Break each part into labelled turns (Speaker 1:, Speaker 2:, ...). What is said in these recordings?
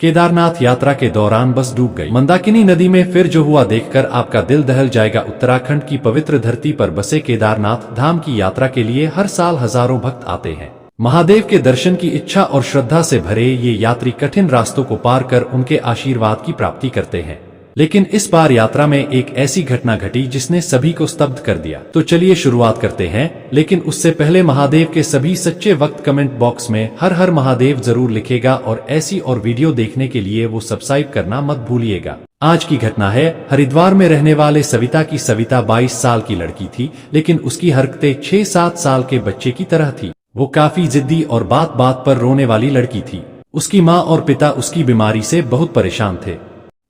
Speaker 1: केदारनाथ यात्रा के दौरान बस डूब गई मंदाकिनी नदी में। फिर जो हुआ देखकर आपका दिल दहल जाएगा। उत्तराखंड की पवित्र धरती पर बसे केदारनाथ धाम की यात्रा के लिए हर साल हजारों भक्त आते हैं। महादेव के दर्शन की इच्छा और श्रद्धा से भरे ये यात्री कठिन रास्तों को पार कर उनके आशीर्वाद की प्राप्ति करते हैं। लेकिन इस बार यात्रा में एक ऐसी घटना घटी जिसने सभी को स्तब्ध कर दिया। तो चलिए शुरुआत करते हैं, लेकिन उससे पहले महादेव के सभी सच्चे भक्त कमेंट बॉक्स में हर हर महादेव जरूर लिखेगा और ऐसी और वीडियो देखने के लिए वो सब्सक्राइब करना मत भूलिएगा। आज की घटना है हरिद्वार में रहने वाले सविता की। सविता 22 साल की लड़की थी, लेकिन उसकी हरकतें 6-7 साल के बच्चे की तरह थी। वो काफी जिद्दी और बात बात पर रोने वाली लड़की थी। उसकी माँ और पिता उसकी बीमारी से बहुत परेशान थे।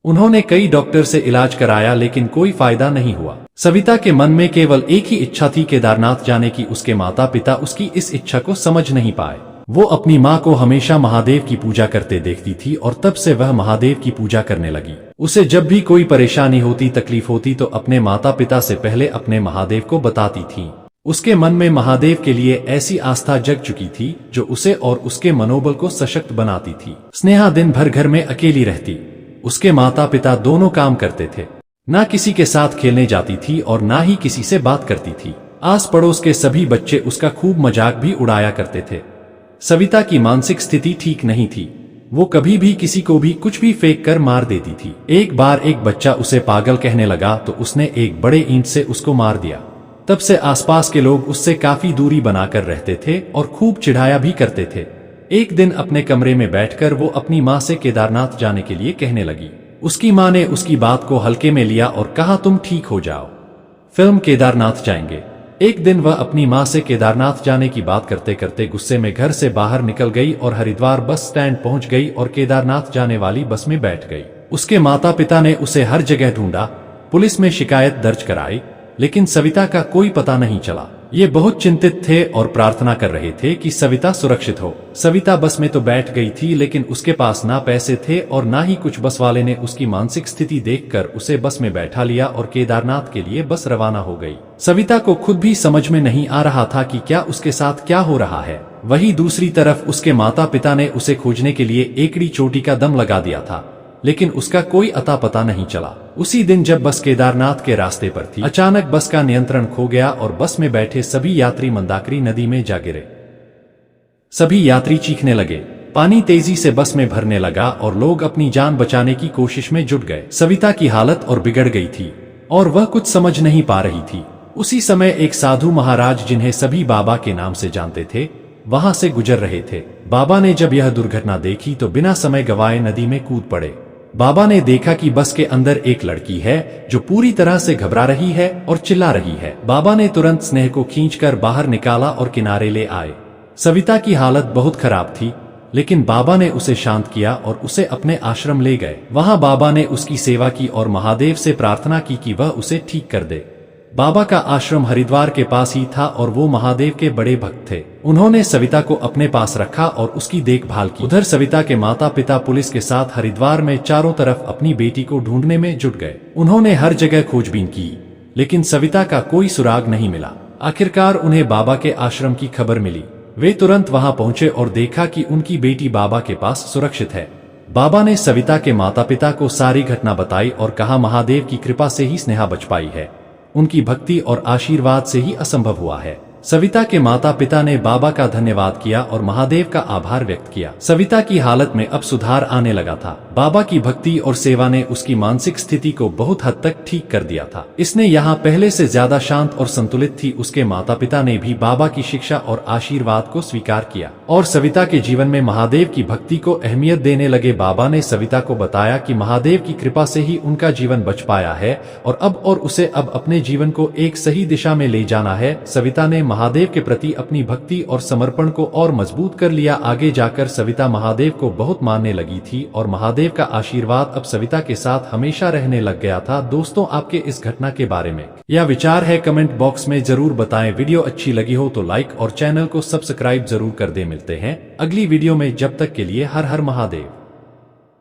Speaker 1: उन्होंने कई डॉक्टर से इलाज कराया, लेकिन कोई फायदा नहीं हुआ। सविता के मन में केवल एक ही इच्छा थी, केदारनाथ जाने की। उसके माता पिता उसकी इस इच्छा को समझ नहीं पाए। वो अपनी माँ को हमेशा महादेव की पूजा करते देखती थी और तब से वह महादेव की पूजा करने लगी। उसे जब भी कोई परेशानी होती, तकलीफ होती तो अपने माता पिता से पहले अपने महादेव को बताती थी। उसके मन में महादेव के लिए ऐसी आस्था जग चुकी थी जो उसे और उसके मनोबल को सशक्त बनाती थी। स्नेहा दिन भर घर में अकेली रहती। उसके माता पिता दोनों काम करते थे। ना किसी के साथ खेलने जाती थी और ना ही किसी से बात करती थी। आस पड़ोस के सभी बच्चे उसका खूब मजाक भी उड़ाया करते थे। सविता की मानसिक स्थिति ठीक नहीं थी। वो कभी भी किसी को भी कुछ भी फेंक कर मार देती थी। एक बार एक बच्चा उसे पागल कहने लगा तो उसने एक बड़े ईंट से उसको मार दिया। तब से आसपास के लोग उससे काफी दूरी बनाकर रहते थे और खूब चिढ़ाया भी करते थे। एक दिन अपने कमरे में बैठकर वो अपनी माँ से केदारनाथ जाने के लिए कहने लगी। उसकी माँ ने उसकी बात को हल्के में लिया और कहा, तुम ठीक हो जाओ, फिल्म केदारनाथ जाएंगे। एक दिन वह अपनी माँ से केदारनाथ जाने की बात करते करते गुस्से में घर से बाहर निकल गई और हरिद्वार बस स्टैंड पहुंच गई और केदारनाथ जाने वाली बस में बैठ गई। उसके माता पिता ने उसे हर जगह ढूंढा, पुलिस में शिकायत दर्ज कराई, लेकिन सविता का कोई पता नहीं चला। ये बहुत चिंतित थे और प्रार्थना कर रहे थे कि सविता सुरक्षित हो। सविता बस में तो बैठ गई थी, लेकिन उसके पास ना पैसे थे और ना ही कुछ। बस वाले ने उसकी मानसिक स्थिति देखकर उसे बस में बैठा लिया और केदारनाथ के लिए बस रवाना हो गई। सविता को खुद भी समझ में नहीं आ रहा था कि क्या उसके साथ क्या हो रहा है। वहीं दूसरी तरफ उसके माता पिता ने उसे खोजने के लिए एकड़ी चोटी का दम लगा दिया था, लेकिन उसका कोई अता पता नहीं चला। उसी दिन जब बस केदारनाथ के रास्ते पर थी, अचानक बस का नियंत्रण खो गया और बस में बैठे सभी यात्री मंदाकिनी नदी में जा गिरे। सभी यात्री चीखने लगे। पानी तेजी से बस में भरने लगा और लोग अपनी जान बचाने की कोशिश में जुट गए। सविता की हालत और बिगड़ गई थी और वह कुछ समझ नहीं पा रही थी। उसी समय एक साधु महाराज, जिन्हें सभी बाबा के नाम से जानते थे, वहां से गुजर रहे थे। बाबा ने जब यह दुर्घटना देखी तो बिना समय गवाए नदी में कूद पड़े। बाबा ने देखा कि बस के अंदर एक लड़की है जो पूरी तरह से घबरा रही है और चिल्ला रही है। बाबा ने तुरंत स्नेह को खींचकर बाहर निकाला और किनारे ले आए। सविता की हालत बहुत खराब थी, लेकिन बाबा ने उसे शांत किया और उसे अपने आश्रम ले गए। वहां बाबा ने उसकी सेवा की और महादेव से प्रार्थना की कि वह उसे ठीक कर दे। बाबा का आश्रम हरिद्वार के पास ही था और वो महादेव के बड़े भक्त थे। उन्होंने सविता को अपने पास रखा और उसकी देखभाल की। उधर सविता के माता पिता पुलिस के साथ हरिद्वार में चारों तरफ अपनी बेटी को ढूंढने में जुट गए। उन्होंने हर जगह खोजबीन की, लेकिन सविता का कोई सुराग नहीं मिला। आखिरकार उन्हें बाबा के आश्रम की खबर मिली। वे तुरंत वहां पहुंचे और देखा कि उनकी बेटी बाबा के पास सुरक्षित है। बाबा ने सविता के माता पिता को सारी घटना बताई और कहा, महादेव की कृपा से ही स्नेहा बच पाई है। उनकी भक्ति और आशीर्वाद से ही असंभव हुआ है। सविता के माता पिता ने बाबा का धन्यवाद किया और महादेव का आभार व्यक्त किया। सविता की हालत में अब सुधार आने लगा था। बाबा की भक्ति और सेवा ने उसकी मानसिक स्थिति को बहुत हद तक ठीक कर दिया था। इसने यहाँ पहले से ज्यादा शांत और संतुलित थी। उसके माता पिता ने भी बाबा की शिक्षा और आशीर्वाद को स्वीकार किया और सविता के जीवन में महादेव की भक्ति को अहमियत देने लगे। बाबा ने सविता को बताया कि महादेव की कृपा से ही उनका जीवन बच पाया है और उसे अब अपने जीवन को एक सही दिशा में ले जाना है। सविता ने महादेव के प्रति अपनी भक्ति और समर्पण को और मजबूत कर लिया। आगे जाकर सविता महादेव को बहुत मानने लगी थी और महादेव का आशीर्वाद अब सविता के साथ हमेशा रहने लग गया था। दोस्तों, आपके इस घटना के बारे में क्या विचार है, कमेंट बॉक्स में जरूर बताएं। वीडियो अच्छी लगी हो तो लाइक और चैनल को सब्सक्राइब जरूर कर दे। मिलते हैं अगली वीडियो में, जब तक के लिए हर हर महादेव।